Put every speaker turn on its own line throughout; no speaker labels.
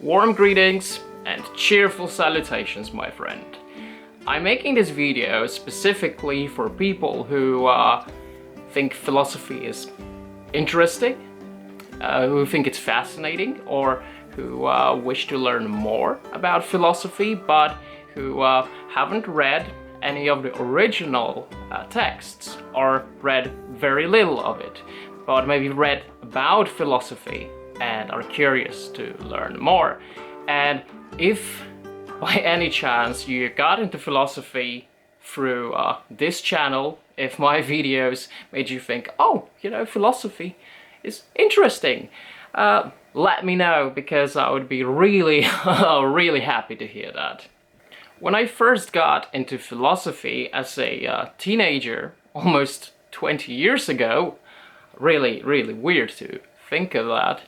Warm greetings and cheerful salutations, my friend. I'm making this video specifically for people who think philosophy is interesting, who think it's fascinating, or who wish to learn more about philosophy, but who haven't read any of the original texts, or read very little of it, but maybe read about philosophy and are curious to learn more. And if by any chance you got into philosophy through this channel, if my videos made you think, oh, philosophy is interesting, let me know, because I would be really, really happy to hear that. When I first got into philosophy as a teenager, almost 20 years ago, really weird to think of that,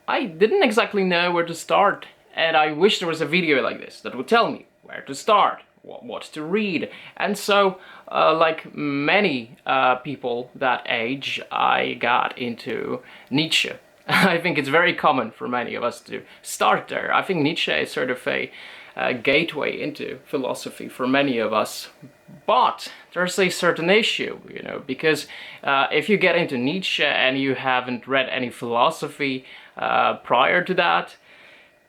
I didn't exactly know where to start, and I wish there was a video like this that would tell me where to start, what to read. And so, like many people that age, I got into Nietzsche. I think it's very common for many of us to start there. I think Nietzsche is sort of a gateway into philosophy for many of us. But there's a certain issue, because if you get into Nietzsche and you haven't read any philosophy prior to that,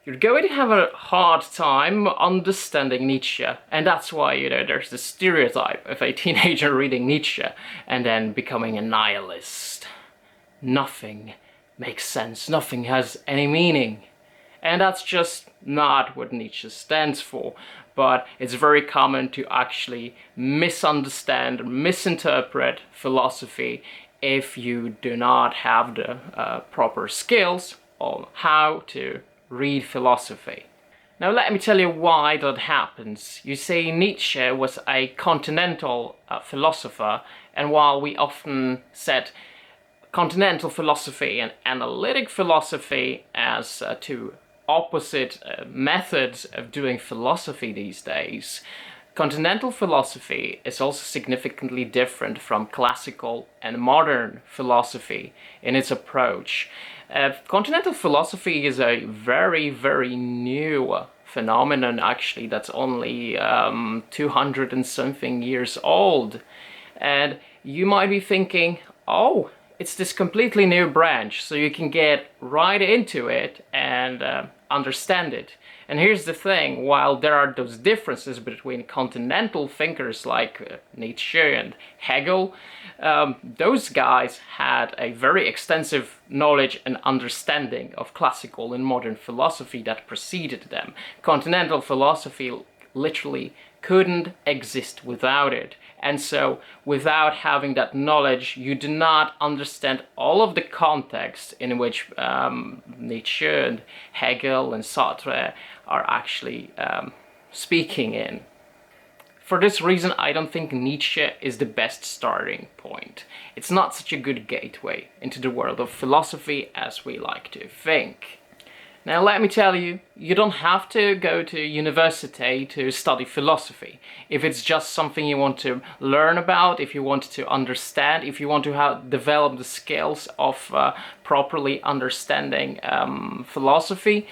you're going to have a hard time understanding Nietzsche. And that's why, there's the stereotype of a teenager reading Nietzsche and then becoming a nihilist. Nothing makes sense, nothing has any meaning. And that's just not what Nietzsche stands for. But it's very common to actually misunderstand, misinterpret philosophy if you do not have the proper skills on how to read philosophy. Now let me tell you why that happens. You see, Nietzsche was a continental philosopher, and while we often set continental philosophy and analytic philosophy as two opposite methods of doing philosophy these days, continental philosophy is also significantly different from classical and modern philosophy in its approach. Continental philosophy is a very new phenomenon, actually, that's only 200 and something years old. And you might be thinking, oh, it's this completely new branch, so you can get right into it and understand it. And here's the thing, while there are those differences between continental thinkers like Nietzsche and Hegel, those guys had a very extensive knowledge and understanding of classical and modern philosophy that preceded them. Continental philosophy literally couldn't exist without it. And so, without having that knowledge, you do not understand all of the context in which Nietzsche and Hegel and Sartre are actually speaking in. For this reason, I don't think Nietzsche is the best starting point. It's not such a good gateway into the world of philosophy as we like to think. Now let me tell you, you don't have to go to university to study philosophy. If it's just something you want to learn about, if you want to understand, if you want to develop the skills of properly understanding philosophy,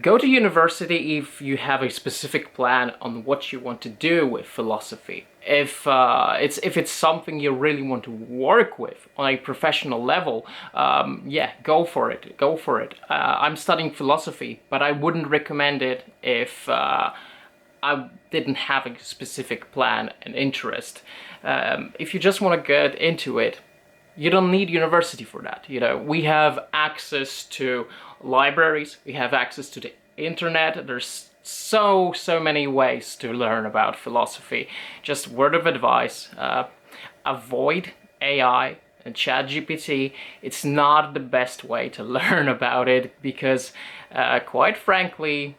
go to university if you have a specific plan on what you want to do with philosophy. If it's something you really want to work with on a professional level, yeah, go for it. I'm studying philosophy, but I wouldn't recommend it if I didn't have a specific plan and interest. If you just want to get into it, you don't need university for that. We have access to libraries, we have access to the internet. There's so many ways to learn about philosophy. Just word of advice, avoid AI and ChatGPT. It's not the best way to learn about it, because quite frankly,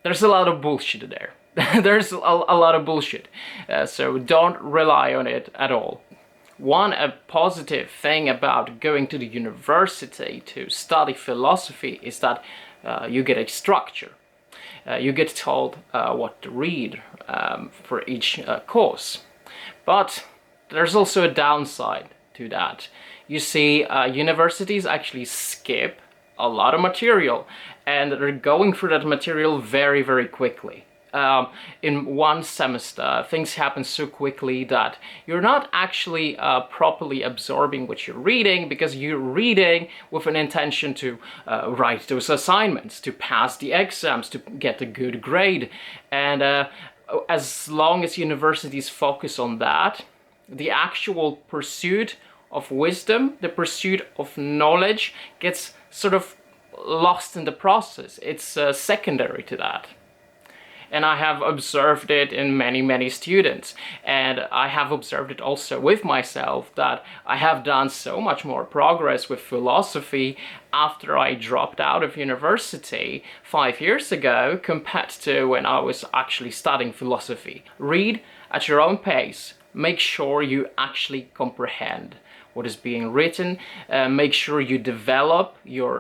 there's a lot of bullshit there. There's a lot of bullshit, so don't rely on it at all. One positive thing about going to the university to study philosophy is that you get a structure. You get told what to read for each course. But there's also a downside to that. You see, universities actually skip a lot of material, and they're going through that material very, very quickly. In one semester, things happen so quickly that you're not actually properly absorbing what you're reading, because you're reading with an intention to write those assignments, to pass the exams, to get a good grade. And as long as universities focus on that, the actual pursuit of wisdom, the pursuit of knowledge, gets sort of lost in the process. It's secondary to that. And I have observed it in many, many students. And I have observed it also with myself, that I have done so much more progress with philosophy after I dropped out of university 5 years ago compared to when I was actually studying philosophy. Read at your own pace. Make sure you actually comprehend what is being written. Make sure you develop your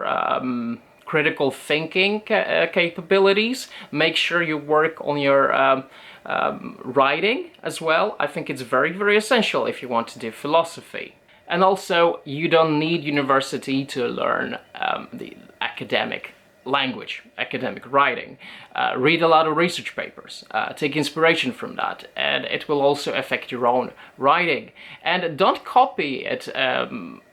critical thinking capabilities. Make sure you work on your writing as well. I think it's very, very essential if you want to do philosophy. And also, you don't need university to learn the academic language, academic writing. Read a lot of research papers, take inspiration from that, and it will also affect your own writing. And don't copy it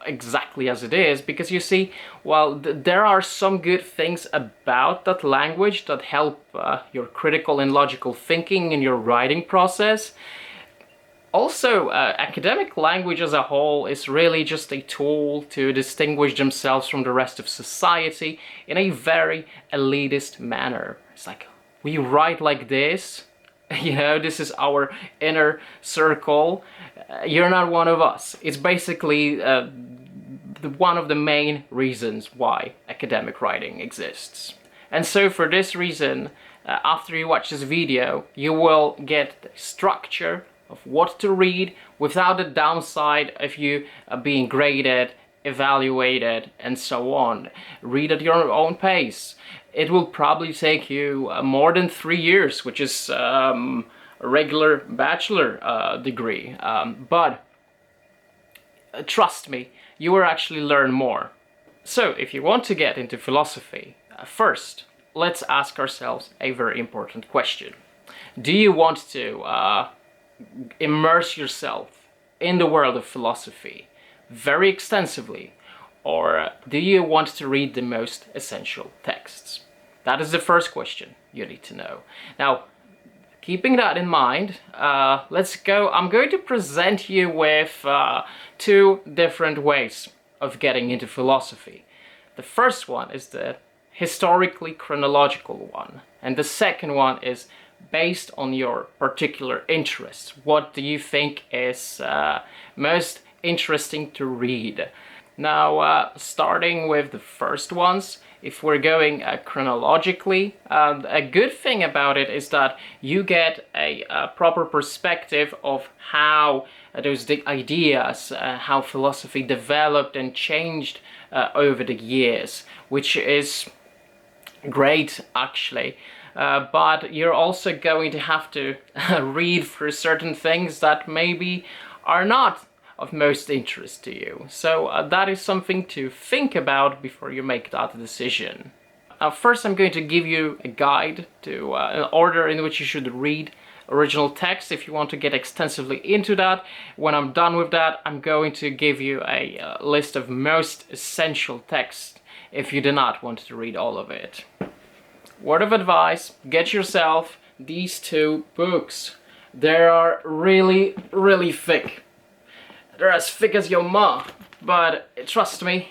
exactly as it is, because you see, while there are some good things about that language that help your critical and logical thinking in your writing process, also, academic language as a whole is really just a tool to distinguish themselves from the rest of society in a very elitist manner. It's like, we write like this, you know, this is our inner circle, you're not one of us. It's basically one of the main reasons why academic writing exists. And so for this reason, after you watch this video, you will get the structure of what to read without the downside of you being graded, evaluated, and so on. Read at your own pace. It will probably take you more than 3 years, which is a regular bachelor degree. But trust me, you will actually learn more. So if you want to get into philosophy, first, let's ask ourselves a very important question. Do you want to immerse yourself in the world of philosophy very extensively, or do you want to read the most essential texts? That is the first question you need to know. Now, keeping that in mind, let's go. I'm going to present you with 2 different ways of getting into philosophy. The first one is the historically chronological one, and the second one is based on your particular interests. What do you think is most interesting to read? Now, starting with the first ones, if we're going chronologically, a good thing about it is that you get a proper perspective of how those ideas, how philosophy developed and changed over the years, which is great actually. But you're also going to have to read through certain things that maybe are not of most interest to you. So that is something to think about before you make that decision. First, I'm going to give you a guide to an order in which you should read original text if you want to get extensively into that. When I'm done with that, I'm going to give you a list of most essential texts if you do not want to read all of it. Word of advice, get yourself these 2 books. They are really, really thick. They're as thick as your ma, but trust me,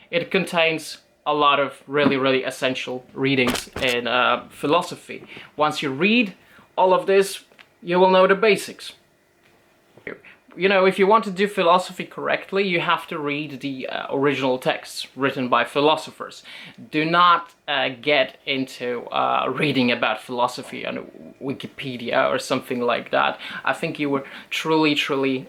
it contains a lot of really, really essential readings in philosophy. Once you read all of this, you will know the basics. You know, if you want to do philosophy correctly, you have to read the original texts written by philosophers. Do not get into reading about philosophy on Wikipedia or something like that. I think you will truly, truly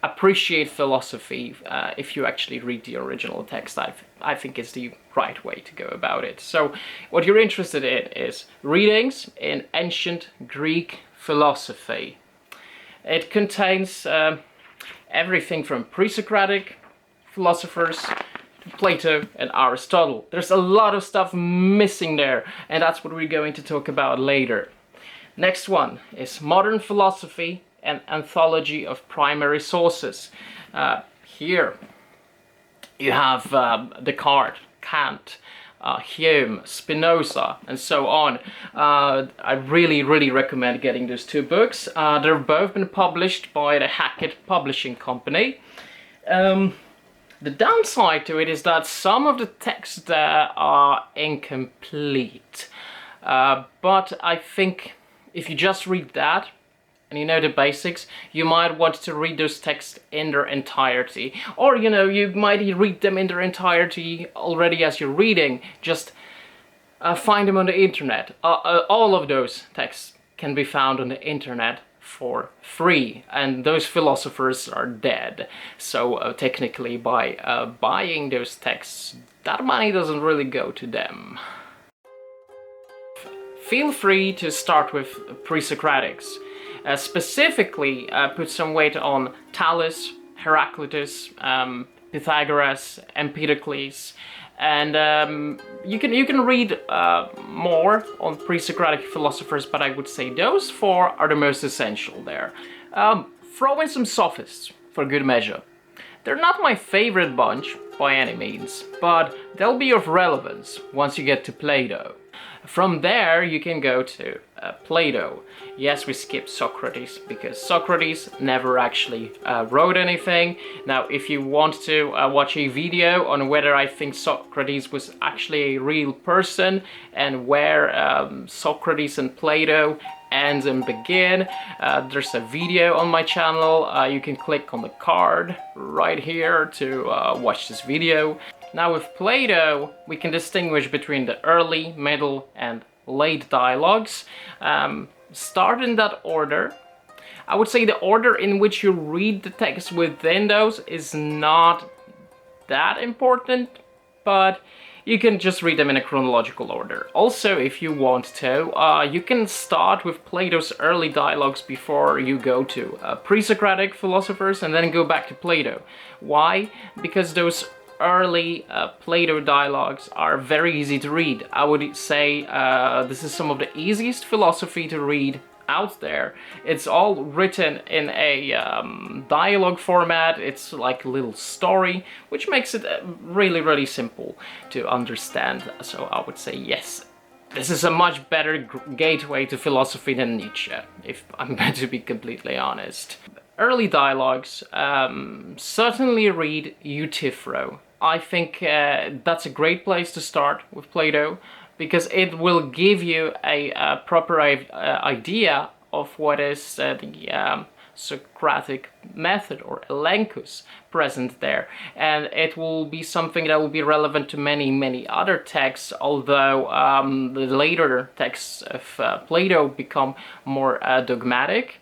appreciate philosophy if you actually read the original text. I think it's the right way to go about it. So what you're interested in is readings in ancient Greek philosophy. It contains everything from Presocratic philosophers Plato and Aristotle. There's a lot of stuff missing there, and that's what we're going to talk about later. Next one is modern philosophy and anthology of primary sources. Here you have Descartes, Kant, Hume, Spinoza, and so on. I really recommend getting those two books. They've both been published by the Hackett Publishing Company. The downside to it is that some of the texts there are incomplete. But I think if you just read that, and you know the basics, you might want to read those texts in their entirety. Or, you know, you might read them in their entirety already as you're reading. Just find them on the internet. All of those texts can be found on the internet for free, and those philosophers are dead. So technically, by buying those texts, that money doesn't really go to them. Feel free to start with Presocratics. Specifically, put some weight on Thales, Heraclitus, Pythagoras, Empedocles, and you can read more on pre-Socratic philosophers, but I would say those four are the most essential there. Throw in some sophists for good measure. They're not my favorite bunch by any means, but they'll be of relevance once you get to Plato. From there you can go to Plato. Yes, we skip Socrates because Socrates never actually wrote anything. Now, if you want to watch a video on whether I think Socrates was actually a real person and where Socrates and Plato end and begin, there's a video on my channel. You can click on the card right here to watch this video. Now with Plato, we can distinguish between the early, middle, and late dialogues. Start in that order. I would say the order in which you read the text within those is not that important, but you can just read them in a chronological order. Also, if you want to, you can start with Plato's early dialogues before you go to pre-Socratic philosophers and then go back to Plato. Why? Because those early Plato dialogues are very easy to read. I would say this is some of the easiest philosophy to read out there. It's all written in a dialogue format. It's like a little story, which makes it really simple to understand. So I would say yes, this is a much better gateway to philosophy than Nietzsche, if I'm going to be completely honest. Early dialogues, certainly read Euthyphro. I think that's a great place to start with Plato, because it will give you a proper idea of what is the Socratic method, or elenchus, present there, and it will be something that will be relevant to many other texts, although the later texts of Plato become more dogmatic.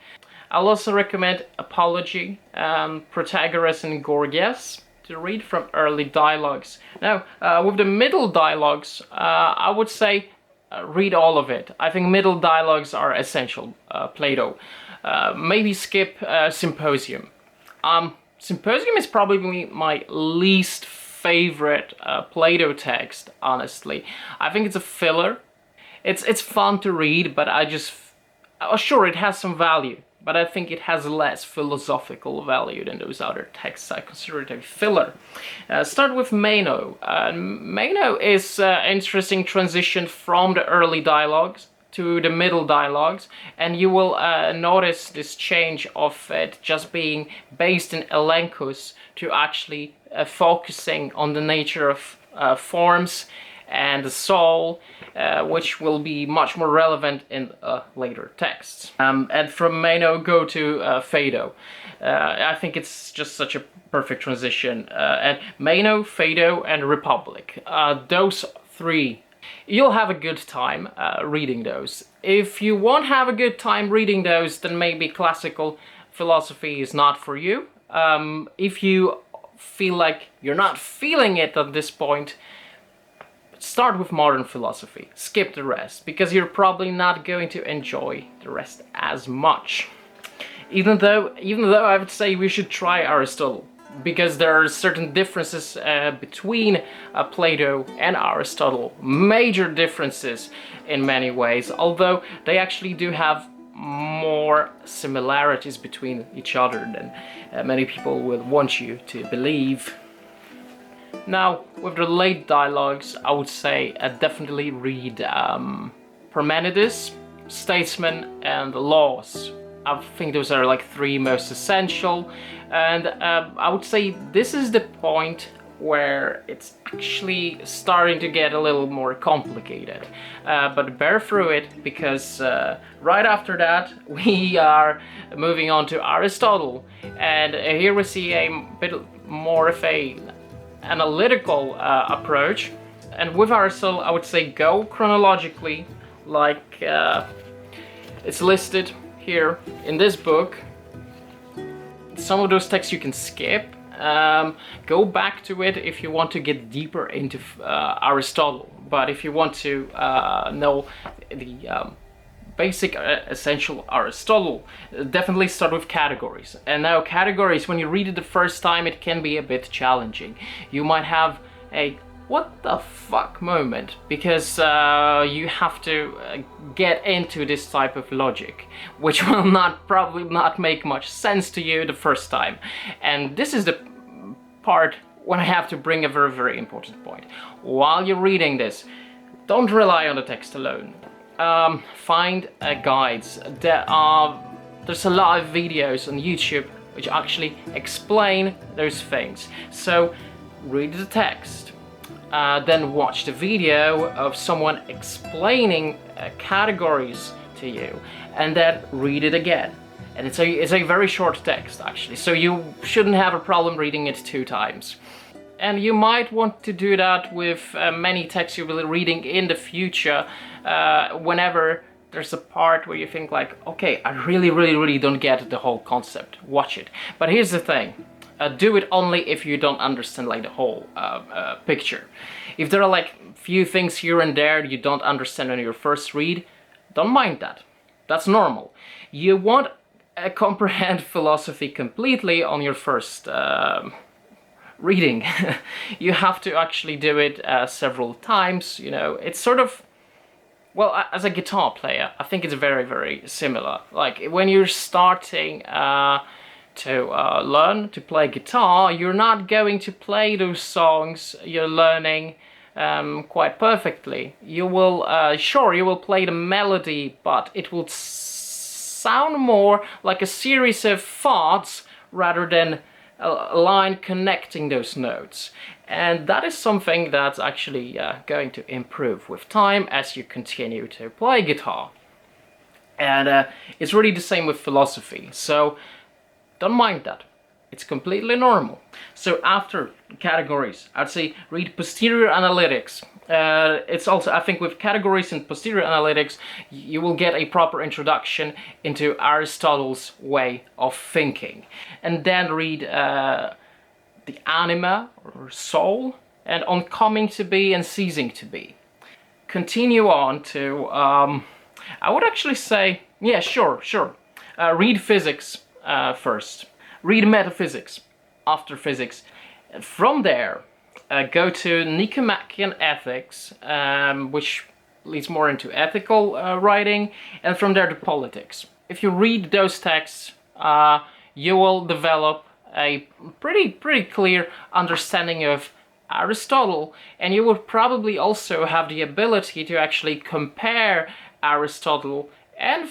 I'll also recommend Apology, Protagoras and Gorgias to read from early dialogues. Now, with the middle dialogues, I would say read all of it. I think middle dialogues are essential, Plato. Maybe skip Symposium. Symposium is probably my least favorite Plato text, honestly. I think it's a filler. It's fun to read, but sure, it has some value, but I think it has less philosophical value than those other texts. I consider it a filler. Start with Meno. Meno is an interesting transition from the early dialogues to the middle dialogues, and you will notice this change of it just being based in elenchus to actually focusing on the nature of forms and the soul, which will be much more relevant in later texts. And from Meno go to Phaedo. I think it's just such a perfect transition. And Meno, Phaedo, and Republic. Those three, you'll have a good time reading those. If you won't have a good time reading those, then maybe classical philosophy is not for you. If you feel like you're not feeling it at this point, start with modern philosophy, skip the rest, because you're probably not going to enjoy the rest as much. Even though I would say we should try Aristotle, because there are certain differences between Plato and Aristotle, major differences in many ways, although they actually do have more similarities between each other than many people will want you to believe. Now, with the late dialogues, I would say definitely read Parmenides, Statesman, and Laws. I think those are like three most essential, and I would say this is the point where it's actually starting to get a little more complicated. But bear through it, because right after that we are moving on to Aristotle, and here we see a bit more of a analytical approach. And with Aristotle, I would say go chronologically, like it's listed here in this book. Some of those texts you can skip. Go back to it if you want to get deeper into Aristotle. But if you want to know the basic essential Aristotle, definitely start with categories. And now categories, when you read it the first time, it can be a bit challenging. You might have a what the fuck moment, because you have to get into this type of logic, which will probably not make much sense to you the first time. And this is the part when I have to bring a very, very important point. While you're reading this, don't rely on the text alone. Find guides. There's a lot of videos on YouTube which actually explain those things. So read the text. Then watch the video of someone explaining categories to you, and then read it again. And it's a very short text, actually, so you shouldn't have a problem reading it 2 times. And you might want to do that with many texts you'll be reading in the future, whenever there's a part where you think like, okay, I really don't get the whole concept. Watch it. But here's the thing. Do it only if you don't understand like the whole picture. If there are like few things here and there you don't understand on your first read, don't mind that. That's normal. You won't comprehend philosophy completely on your first reading. You have to actually do it several times. You know, it's sort of, well, as a guitar player, I think it's very, very similar. Like when you're starting to learn to play guitar, you're not going to play those songs you're learning quite perfectly. You will, sure, you will play the melody, but it will sound more like a series of thoughts rather than a line connecting those notes. And that is something that's actually going to improve with time as you continue to play guitar. And it's really the same with philosophy. So don't mind that. It's completely normal. So after categories, I'd say read posterior analytics. It's also, I think with categories and posterior analytics, you will get a proper introduction into Aristotle's way of thinking. And then read the anima, or soul, and on coming to be and ceasing to be. Continue on to, I would actually say, yeah, sure. Read physics first. Read metaphysics after physics. And from there, go to Nicomachean Ethics, which leads more into ethical writing, and from there to politics. If you read those texts, you will develop a pretty clear understanding of Aristotle, and you will probably also have the ability to actually compare Aristotle and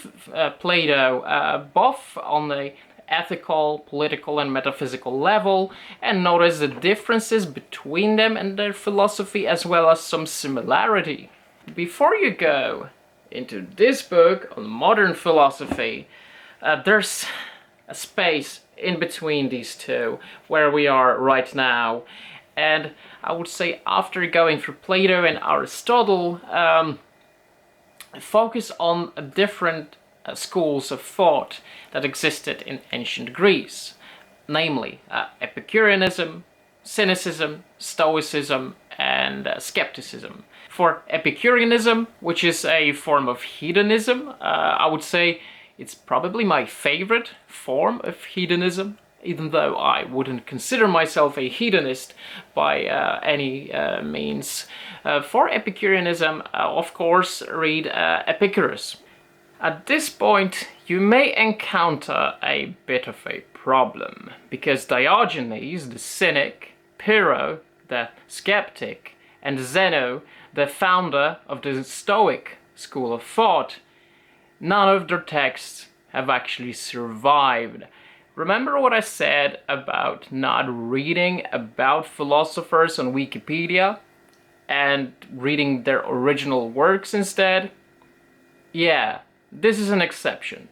Plato, both on the ethical, political, and metaphysical level, and notice the differences between them and their philosophy, as well as some similarity. Before you go into this book on modern philosophy, there's a space in between these two where we are right now, and I would say after going through Plato and Aristotle, focus on different schools of thought that existed in ancient Greece, namely Epicureanism, Cynicism, Stoicism, and Skepticism. For Epicureanism, which is a form of hedonism, I would say it's probably my favorite form of hedonism. even though I wouldn't consider myself a hedonist by any means. For Epicureanism, of course, read Epicurus. At this point, you may encounter a bit of a problem, because Diogenes, the cynic, Pyrrho, the skeptic, and Zeno, the founder of the Stoic school of thought, none of their texts have actually survived. Remember what I said about not reading about philosophers on Wikipedia and reading their original works instead? Yeah, this is an exception.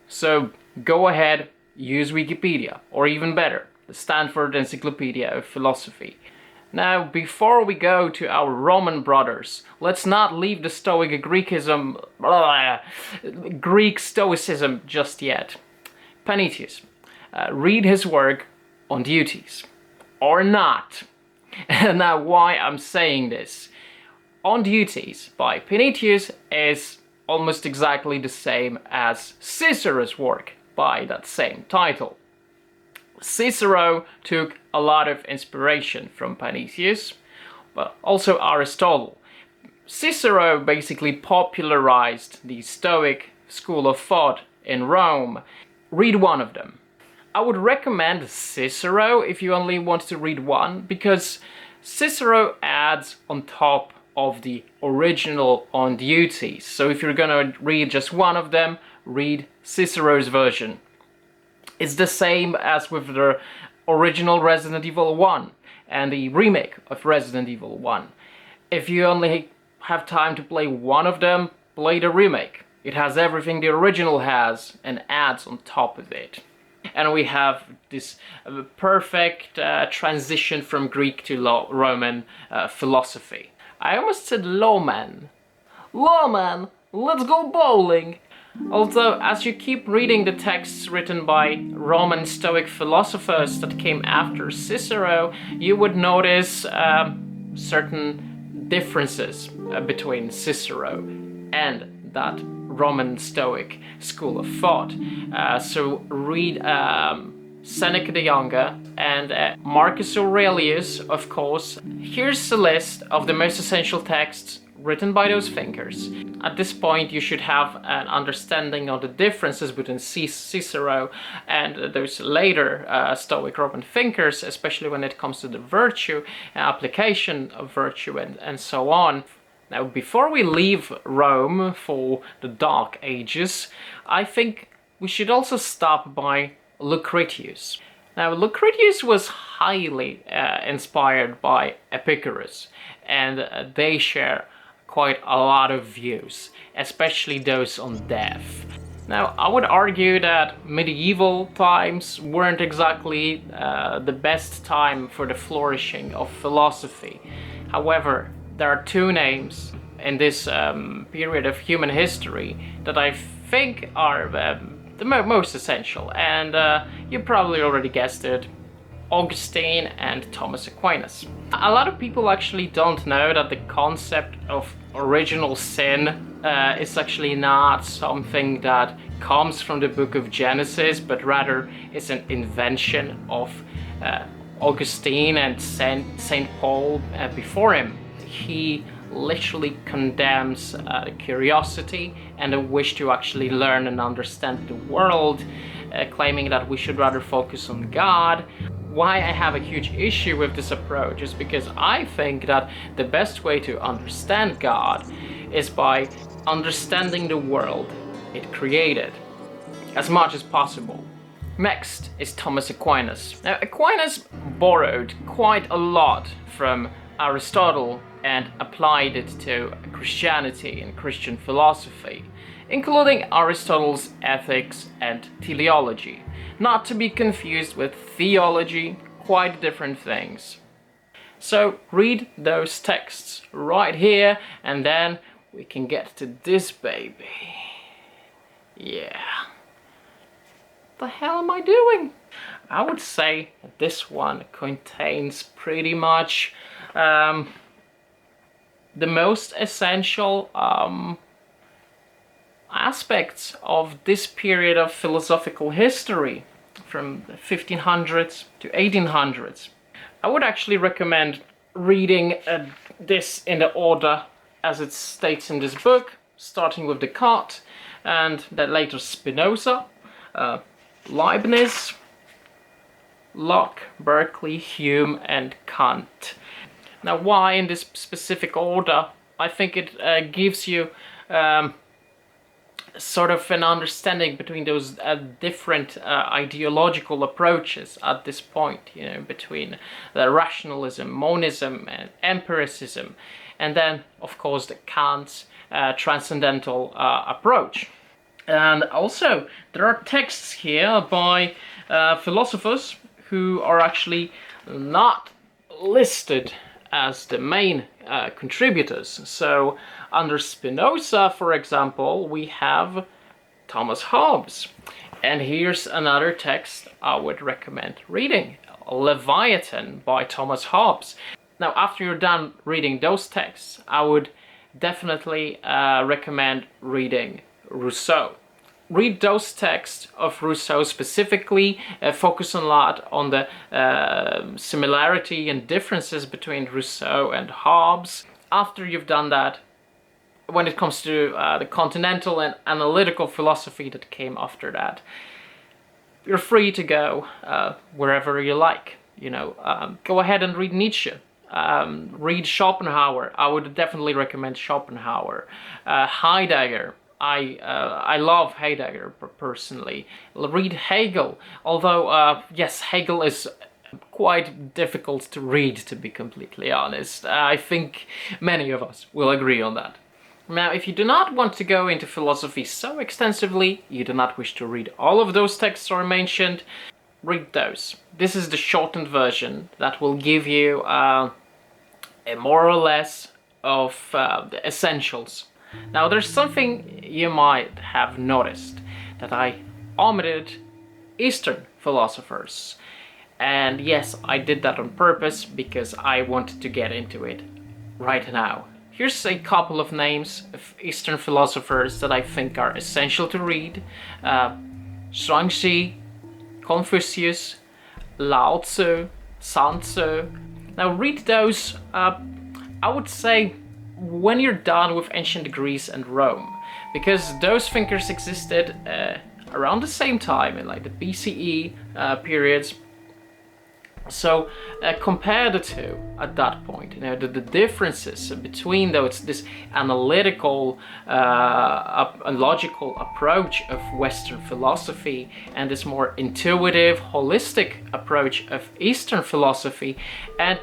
So go ahead, use Wikipedia, or even better, the Stanford Encyclopedia of Philosophy. Now, before we go to our Roman brothers, let's not leave the Stoic Greek Stoicism just yet. Panaetius. Read his work on duties. Or not. Now, why I'm saying this? On Duties by Panaetius is almost exactly the same as Cicero's work by that same title. Cicero took a lot of inspiration from Panaetius, but also Aristotle. Cicero basically popularized the Stoic school of thought in Rome. Read one of them. I would recommend Cicero if you only want to read one, because Cicero adds on top of the original On Duties. So if you're gonna read just one of them, read Cicero's version. It's the same as with the original Resident Evil 1 and the remake of Resident Evil 1. If you only have time to play one of them, play the remake. It has everything the original has and adds on top of it. And we have this perfect transition from Greek to Roman philosophy. I almost said lawman. Lawman, let's go bowling! Although, as you keep reading the texts written by Roman Stoic philosophers that came after Cicero, you would notice certain differences between Cicero and that Roman Stoic school of thought. So read Seneca the Younger and Marcus Aurelius, of course. Here's a list of the most essential texts written by those thinkers. At this point, you should have an understanding of the differences between Cicero and those later Stoic Roman thinkers, especially when it comes to the virtue, application of virtue, and so on. Now, before we leave Rome for the Dark Ages, I think we should also stop by Lucretius. Now, Lucretius was highly inspired by Epicurus, and they share quite a lot of views, especially those on death. Now, I would argue that medieval times weren't exactly the best time for the flourishing of philosophy. However, there are two names in this period of human history that I think are the most essential, and you probably already guessed it: Augustine and Thomas Aquinas. A lot of people actually don't know that the concept of original sin is actually not something that comes from the book of Genesis, but rather is an invention of Augustine and Saint Paul before him. He literally condemns curiosity and a wish to actually learn and understand the world, claiming that we should rather focus on God. Why I have a huge issue with this approach is because I think that the best way to understand God is by understanding the world it created as much as possible. Next is Thomas Aquinas. Now, Aquinas borrowed quite a lot from Aristotle and applied it to Christianity and Christian philosophy, including Aristotle's ethics and teleology, not to be confused with theology, quite different things. So read those texts right here, and then we can get to this baby. Yeah. What the hell am I doing? I would say that this one contains pretty much the most essential aspects of this period of philosophical history. from the 1500s to 1800s. I would actually recommend reading this in the order as it states in this book, starting with Descartes, and then later Spinoza, Leibniz, Locke, Berkeley, Hume, and Kant. Now, why in this specific order? I think it gives you sort of an understanding between those different ideological approaches at this point, you know, between the rationalism, monism, and empiricism, and then, of course, the Kant's transcendental approach. And also, there are texts here by philosophers who are actually not listed as the main contributors. So under Spinoza, for example, we have Thomas Hobbes. And here's another text I would recommend reading, Leviathan by Thomas Hobbes. Now, after you're done reading those texts, I would definitely recommend reading Rousseau. Read those texts of Rousseau specifically, focus a lot on the similarity and differences between Rousseau and Hobbes. After you've done that, when it comes to the Continental and analytical philosophy that came after that, you're free to go wherever you like. You know, go ahead and read Nietzsche. Read Schopenhauer. I would definitely recommend Schopenhauer. Heidegger. I love Heidegger personally. Read Hegel, although yes, Hegel is quite difficult to read, to be completely honest. I think many of us will agree on that. Now, if you do not want to go into philosophy so extensively, you do not wish to read all of those texts I mentioned, read those. This is the shortened version that will give you a more or less of the essentials. Now, there's something you might have noticed, that I omitted Eastern philosophers. And yes, I did that on purpose because I wanted to get into it right now. Here's a couple of names of Eastern philosophers that I think are essential to read. Zhuangzi, Confucius, Lao Tsu, Sun Tzu. Now read those, I would say, when you're done with ancient Greece and Rome, because those thinkers existed around the same time, in like the BCE periods. So compare the two at that point. You know, the differences between this analytical and logical approach of Western philosophy and this more intuitive, holistic approach of Eastern philosophy. And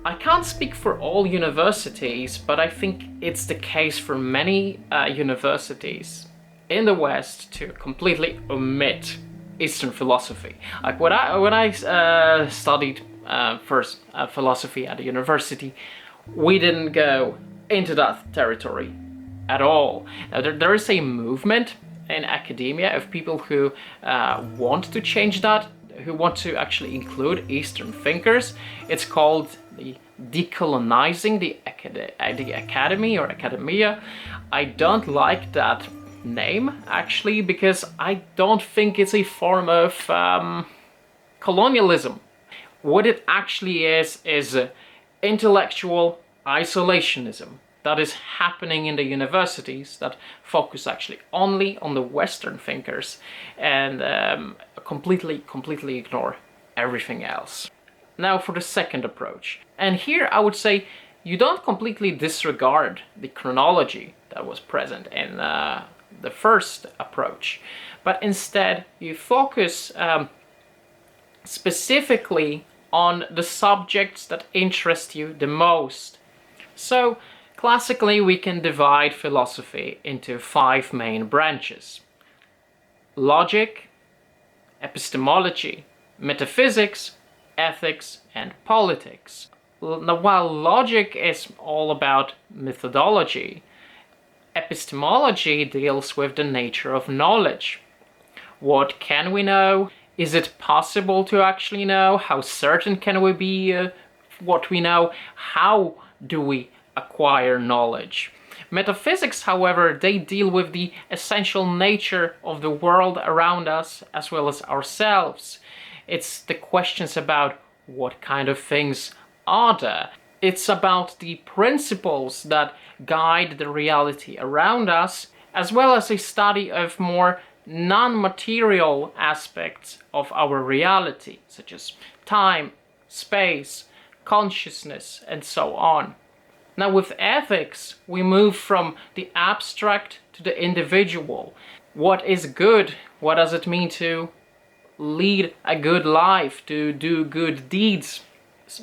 I can't speak for all universities, but I think it's the case for many universities in the West to completely omit Eastern philosophy. Like when I studied first philosophy at a university, we didn't go into that territory at all. Now there is a movement in academia of people who want to change that, who want to actually include Eastern thinkers. It's called the decolonizing the academy or academia. I don't like that name actually, because I don't think it's a form of colonialism. What it actually is intellectual isolationism that is happening in the universities that focus actually only on the Western thinkers and completely ignore everything else. Now for the second approach. And here I would say you don't completely disregard the chronology that was present in the first approach, but instead you focus specifically on the subjects that interest you the most. So classically we can divide philosophy into 5 main branches: logic, epistemology, metaphysics, ethics, and politics. Now, while logic is all about methodology, epistemology deals with the nature of knowledge. What can we know? Is it possible to actually know? How certain can we be what we know? How do we acquire knowledge? Metaphysics, however, they deal with the essential nature of the world around us as well as ourselves. It's the questions about what kind of things are there. It's about the principles that guide the reality around us, as well as a study of more non-material aspects of our reality, such as time, space, consciousness, and so on. Now, with ethics, we move from the abstract to the individual. What is good? What does it mean to lead a good life, to do good deeds?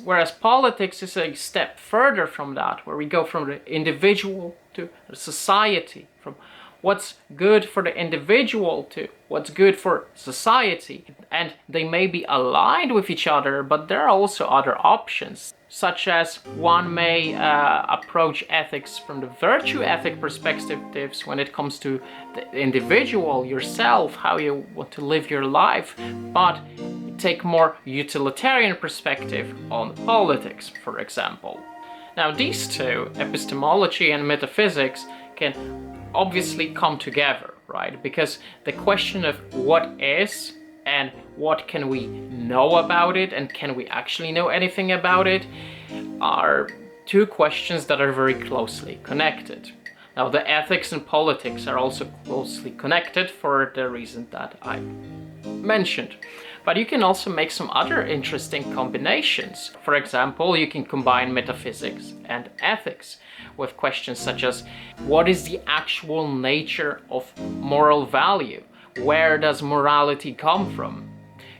Whereas politics is a step further from that, where we go from the individual to society, from what's good for the individual to what's good for society. And they may be aligned with each other, but there are also other options, such as one may approach ethics from the virtue ethic perspectives when it comes to the individual, yourself, how you want to live your life, but take more utilitarian perspective on politics, for example. Now, these two, epistemology and metaphysics, can obviously come together, right? Because the question of what is and what can we know about it, and can we actually know anything about it, are two questions that are very closely connected. Now, the ethics and politics are also closely connected for the reason that I mentioned. But you can also make some other interesting combinations. For example, you can combine metaphysics and ethics with questions such as, what is the actual nature of moral value? Where does morality come from?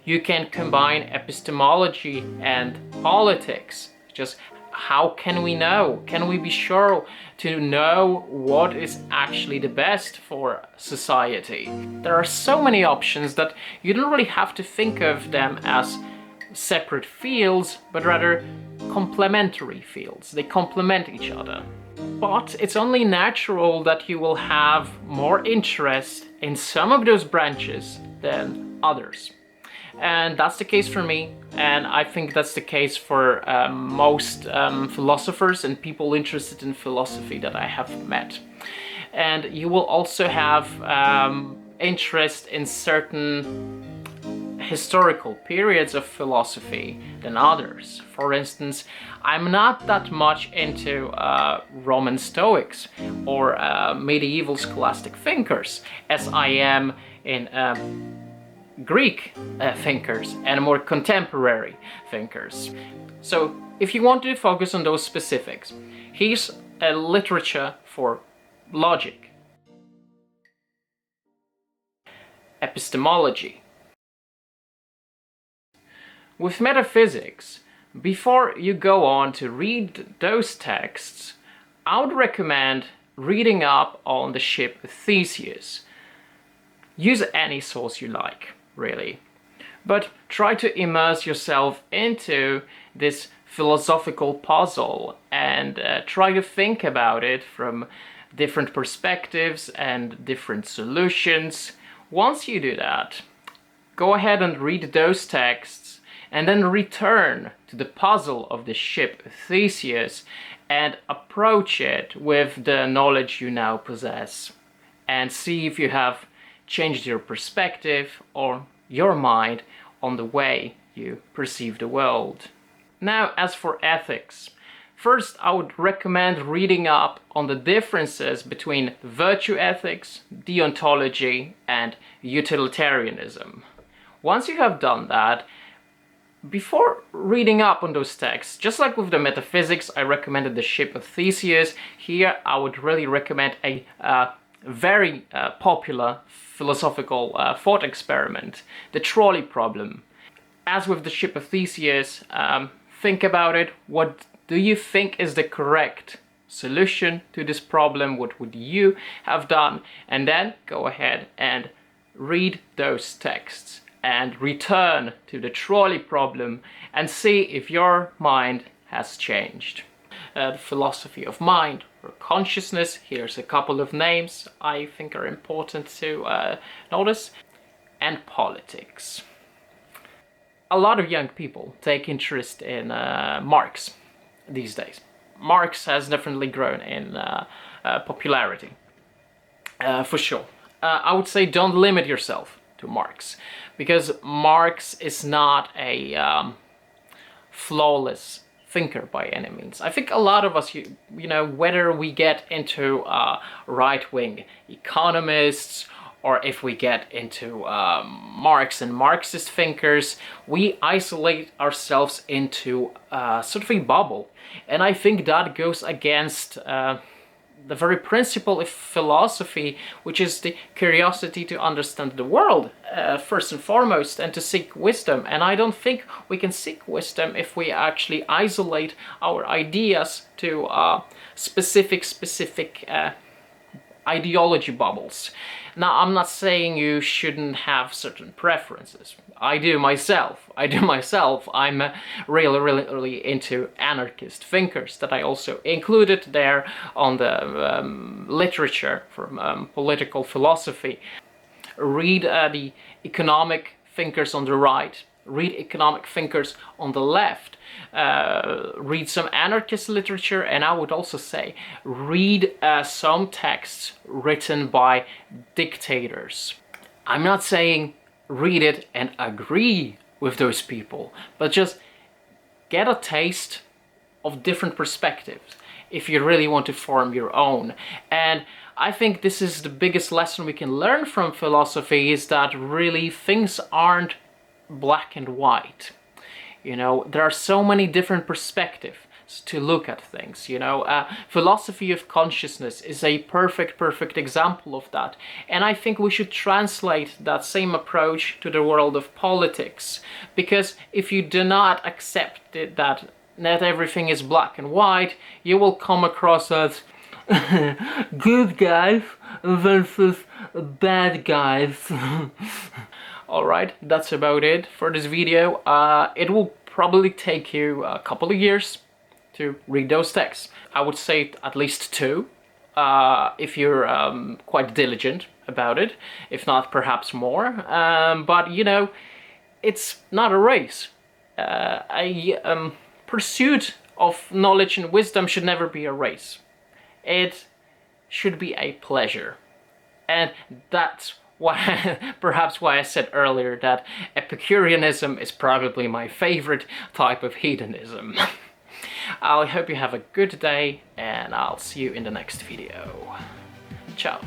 You can combine epistemology and politics. Just how can we know? Can we be sure to know what is actually the best for society? There are so many options that you don't really have to think of them as separate fields, but rather complementary fields. They complement each other. But it's only natural that you will have more interest in some of those branches than others. And that's the case for me, and I think that's the case for most philosophers and people interested in philosophy that I have met. And you will also have interest in certain historical periods of philosophy than others. For instance, I'm not that much into Roman Stoics or medieval scholastic thinkers as I am in Greek thinkers and more contemporary thinkers. So if you want to focus on those specifics, here's a literature for logic. Epistemology. With metaphysics, before you go on to read those texts, I would recommend reading up on the ship Theseus. Use any source you like, really. But try to immerse yourself into this philosophical puzzle and try to think about it from different perspectives and different solutions. Once you do that, go ahead and read those texts and then return to the puzzle of the ship Theseus and approach it with the knowledge you now possess, and see if you have changed your perspective or your mind on the way you perceive the world. Now, as for ethics, first I would recommend reading up on the differences between virtue ethics, deontology, and utilitarianism. Once you have done that, before reading up on those texts, just like with the metaphysics, I recommended the ship of Theseus. Here I would really recommend a very popular philosophical thought experiment, the trolley problem. As with the ship of Theseus, think about it. What do you think is the correct solution to this problem? What would you have done? And then go ahead and read those texts and return to the trolley problem and see if your mind has changed. The philosophy of mind or consciousness, here's a couple of names I think are important to notice, and politics. A lot of young people take interest in Marx these days. Marx has definitely grown in popularity, for sure. I would say don't limit yourself to Marx, because Marx is not a flawless thinker by any means. I think a lot of us, you know, whether we get into right-wing economists or if we get into Marx and Marxist thinkers, we isolate ourselves into sort of a bubble. And I think that goes against the very principle of philosophy, which is the curiosity to understand the world, first and foremost, and to seek wisdom. And I don't think we can seek wisdom if we actually isolate our ideas to specific ideology bubbles. Now, I'm not saying you shouldn't have certain preferences. I do myself. I'm really into anarchist thinkers that I also included there on the literature from political philosophy. Read the economic thinkers on the right. Read economic thinkers on the left. Read some anarchist literature, and I would also say read some texts written by dictators. I'm not saying read it and agree with those people, but just get a taste of different perspectives if you really want to form your own. And I think this is the biggest lesson we can learn from philosophy, is that really things aren't black and white. You know, there are so many different perspectives to look at things, you know. Philosophy of consciousness is a perfect example of that. And I think we should translate that same approach to the world of politics. Because if you do not accept it, that not everything is black and white, you will come across as good guys versus bad guys. Alright, that's about it for this video. It will probably take you a couple of years to read those texts. I would say at least 2, if you're quite diligent about it. If not, perhaps more. But, you know, it's not a race. A pursuit of knowledge and wisdom should never be a race. It should be a pleasure. And that's perhaps why I said earlier that Epicureanism is probably my favorite type of hedonism. I hope you have a good day, and I'll see you in the next video. Ciao.